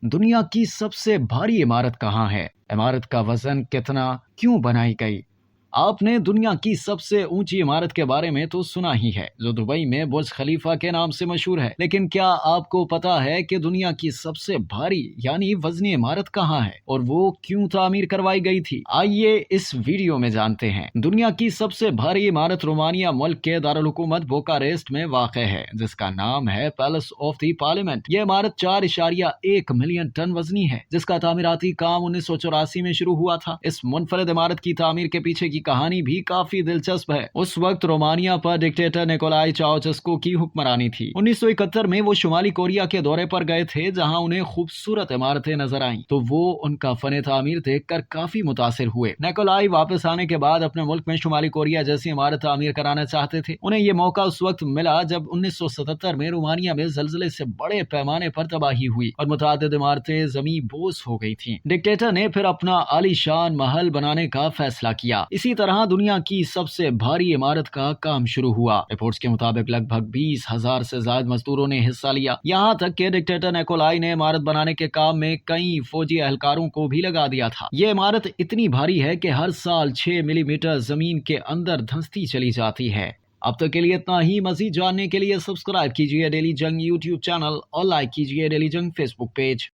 दुनिया की सबसे भारी इमारत कहाँ है? इमारत का वजन कितना? क्यों बनाई गई? आपने दुनिया की सबसे ऊंची इमारत के बारे में तो सुना ही है, जो दुबई में बुर्ज खलीफा के नाम से मशहूर है। लेकिन क्या आपको पता है कि दुनिया की सबसे भारी यानी वजनी इमारत कहाँ है और वो क्यों तामीर करवाई गई थी? आइए इस वीडियो में जानते हैं। दुनिया की सबसे भारी इमारत रोमानिया मुल्क के दारुल हुकूमत बुखारेस्ट में वाक़ है, जिसका नाम है पैलेस ऑफ द पार्लियामेंट। यह इमारत 4.1 मिलियन टन वजनी है, जिसका तामीराती काम 1984 में शुरू हुआ था। इस मुनफरद इमारत की तामीर के पीछे की कहानी भी काफी दिलचस्प है। उस वक्त रोमानिया पर डिक्टेटर निकोलाई चाउचेस्कू की हुक्मरानी थी। 1971 में वो शुमाली कोरिया के दौरे पर गए थे, जहां उन्हें खूबसूरत इमारतें नजर आईं, तो वो उनका फन तामीर देखकर काफी मुतासिर हुए। निकोलाई वापस आने के बाद अपने मुल्क में शुमाली कोरिया जैसी इमारत तामीर कराना चाहते थे। उन्हें ये मौका उस वक्त मिला जब 1977 में रोमानिया में जलजले से बड़े पैमाने पर तबाही हुई और मुतादिद इमारतें जमी बोझ हो गई थी। डिक्टेटर ने फिर अपना आलीशान महल बनाने का फैसला किया। इसी तरह दुनिया की सबसे भारी इमारत का काम शुरू हुआ। रिपोर्ट्स के मुताबिक लगभग 20,000 से ज्यादा मजदूरों ने हिस्सा लिया। यहाँ तक कि डिक्टेटर निकोलाई ने इमारत बनाने के काम में कई फौजी एहलकारों को भी लगा दिया था। ये इमारत इतनी भारी है कि हर साल 6 मिलीमीटर जमीन के अंदर धंसती चली जाती है। अब तक के लिए इतना ही। मजीद जानने के लिए सब्सक्राइब कीजिए डेली जंग यूट्यूब चैनल और लाइक कीजिए डेली जंग फेसबुक पेज।